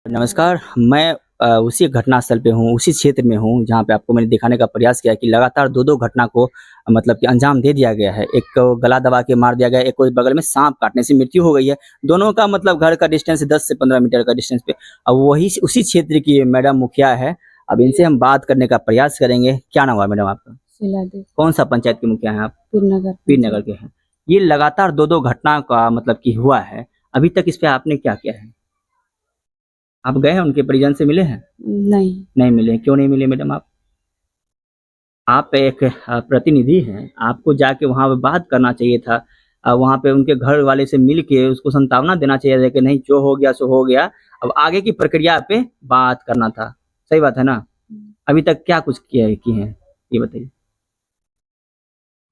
नमस्कार, मैं उसी घटनास्थल पे हूँ, उसी क्षेत्र में हूँ, जहाँ पे आपको मैंने दिखाने का प्रयास किया कि लगातार 2-2 घटना को मतलब कि अंजाम दे दिया गया है। एक को गला दबा के मार दिया गया है, एक को बगल में साँप काटने से मृत्यु हो गई है। दोनों का मतलब घर का डिस्टेंस 10 से 15 मीटर का डिस्टेंस पे। अब वही उसी क्षेत्र की मैडम मुखिया है, अब इनसे हम बात करने का प्रयास करेंगे। क्या नाम हुआ मैडम आपका? शीला देवी। कौन-सा पंचायत की मुखिया हैं आप? पीरनगर पीरनगर पंचायत। के हैं। ये लगातार 2-2 घटना का मतलब कि हुआ है, अभी तक इस पे आपने क्या किया है? आप गए हैं उनके परिजन से मिले हैं? नहीं। नहीं मिले, क्यों नहीं मिले मैडम आप? आप एक प्रतिनिधि हैं, आपको जाके वहाँ पे बात करना चाहिए था। वहाँ पे उनके घर वाले से मिल के उसको सांत्वना देना चाहिए था कि नहीं जो हो गया सो हो गया, अब आगे की प्रक्रिया पे बात करना था। सही बात है ना? अभी तक क्या कुछ किए हैं? ये बताइए?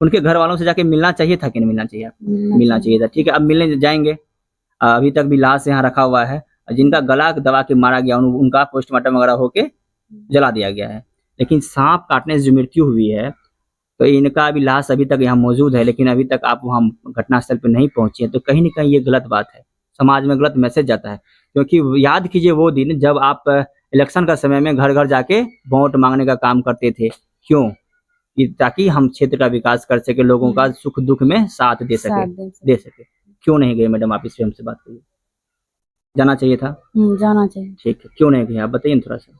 उनके घर वालों से जाके मिलना चाहिए था कि नहीं मिलना चाहिए आपको? मिलना चाहिए था, ठीक है, अब मिलने जाएँगे। अभी तक भी लाश यहाँ रखा हुआ है। जिनका गला दबा के मारा गया उनका पोस्टमार्टम वगैरह होके जला दिया गया है। लेकिन साँप काटने से जो मृत्यु हुई है, तो इनका अभी लाश अभी तक यहाँ मौजूद है, लेकिन अभी तक आप वहाँ घटनास्थल पे नहीं पहुँचे हैं, तो कहीं न कहीं ये गलत बात है। समाज में गलत मैसेज जाता है, क्योंकि याद कीजिए वो दिन जब आप इलेक्शन का समय में घर-घर जाके वोट माँगने का काम करते थे। क्यों? कि ताकि हम क्षेत्र का विकास कर सकें, लोगों का सुख-दुःख में साथ दे साथ दे सकें। क्यों नहीं गए मैडम आप इस पे हमसे बात करिए? जाना चाहिए था? जाना चाहिए। ठीक है, क्यों नहीं गए आप बताइए ना थोड़ा-सा?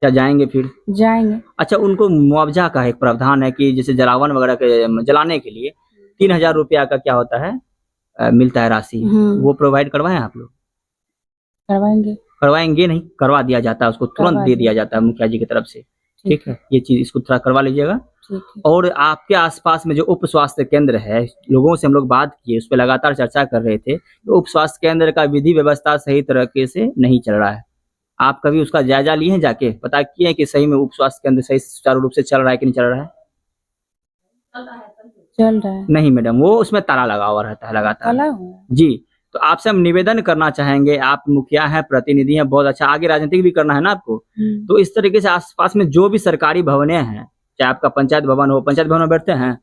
क्या जाएँगे फिर? जाएँगे। अच्छा उनको मुआवज़ा का एक प्रावधान है कि जैसे जलावन वगैरह के जलाने के लिए 3000 रुपया का क्या होता है मिलता है राशि, वो प्रोवाइड करवाएँ आप लोग? करवाएँगे। करवाएँगे नहीं, करवा दिया जाता है, उसको तुरंत करवा दे दिया। दिया जाता है मुखिया जी की तरफ से, ठीक ठीक है? ये चीज़ इसको थोड़ा करवा लीजिएगा। ठीक है। और आपके आस-पास में जो उप स्वास्थ्य केंद्र है, लोगों से हम लोग बात किए, उस पे लगातार चर्चा कर रहे थे, तो उप स्वास्थ्य केंद्र का विधि व्यवस्था सही तरीके से नहीं चल रहा है। आप कभी उसका जायज़ा लिए हैं जाके? पता किए हैं कि सही में उप स्वास्थ्य केंद्र सही सुचारू रूप से चल रहा है कि नहीं चल रहा है? चल रहा है। नहीं मैडम, वो उसमें ताला लगा हुआ रहता है लगातार। ताला हुआ है। जी, तो आपसे हम निवेदन करना चाहेंगे, आप मुखिया हैं, प्रतिनिधि हैं, बहुत अच्छा आगे राजनीतिक भी करना है ना आपको, तो इस तरीके से आस-पास में जो भी सरकारी भवनें हैं, चाहे आपका पंचायत भवन हो, पंचायत भवन में बैठते हैं?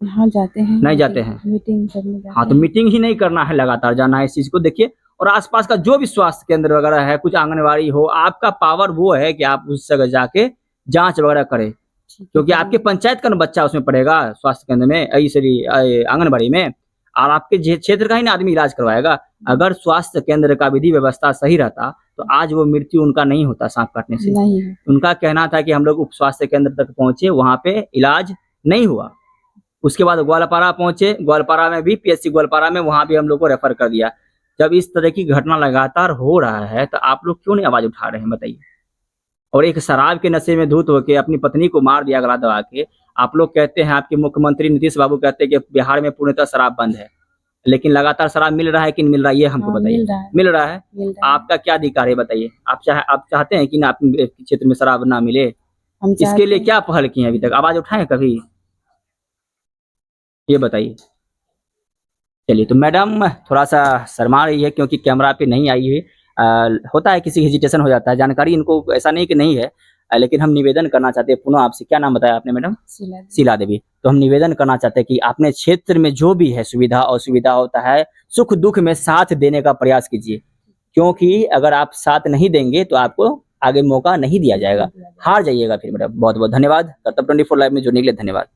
हाँ, जाते हैं। नहीं जाते हैं? मीटिंग करने जाते हाँ, तो हैं। मीटिंग ही नहीं करना है, लगातार जाना है इस चीज़ को देखिए और आस-पास का जो भी स्वास्थ्य केंद्र वगैरह है, कुछ आंगनवाड़ी हो, आपका पावर वो है कि आप उस जगह जाके जाँच वगैरह करें। ठीक है, क्योंकि आपके पंचायत का ना बच्चा उसमें पढ़ेगा स्वास्थ्य केंद्र में सॉरी आंगनबाड़ी में और आपके क्षेत्र का ही ना आदमी इलाज करवाएगा। अगर स्वास्थ्य केंद्र का विधि व्यवस्था सही रहता, तो आज वो मृत्यु उनका नहीं होता साँप काटने से। नहीं। उनका कहना था कि हम लोग उप स्वास्थ्य केंद्र तक पहुँचे, वहाँ पे इलाज नहीं हुआ। उसके बाद ग्वालपारा पहुँचे, ग्वालपारा में भी पीएचसी ग्वालपारा में वहाँ भी हम लोग को रेफर कर दिया। जब इस तरह की घटना लगातार हो रहा है, तो आप लोग क्यों नहीं आवाज़ उठा रहे हैं बताइए? और एक शराब के नशे में धुत होके अपनी पत्नी को मार दिया गला दबा के। आप लोग कहते हैं आपके मुख्यमंत्री नीतीश बाबू कहते हैं कि बिहार में पूर्णतः शराब बंद है। लेकिन लगातार शराब मिल रहा है कि नहीं मिल रहा है ये हमको हाँ, बताइए? मिल रहा है। मिल रहा है? मिल रहा है। आपका क्या अधिकार है बताइए? आप चाहते हैं कि ना आपके क्षेत्र में शराब ना मिले? हम इसके लिए चाहते क्या पहल की हैं अभी तक? आवाज़ उठाए हैं कभी? ये बताइए? चलिए, तो मैडम थोड़ा-सा शर्मा रही है क्योंकि कैमरा पे नहीं आई है। होता है किसी हेजिटेशन हो जाता है, जानकारी इनको ऐसा नहीं कि नहीं है लेकिन हम निवेदन करना चाहते हैं पुनः आपसे क्या नाम बताया आपने मैडम? शीला देवी। शीला देवी। तो हम निवेदन करना चाहते हैं कि अपने क्षेत्र में जो भी है सुविधा-असुविधा होता है, सुख-दुःख में साथ देने का प्रयास कीजिए। क्योंकि अगर आप साथ नहीं देंगे तो आपको आगे मौका नहीं दिया जाएगा। हार जाइएगा फिर मैडम। बहुत-बहुत धन्यवाद। कर्तव्य 24 लाइव में जुड़ने के लिए धन्यवाद।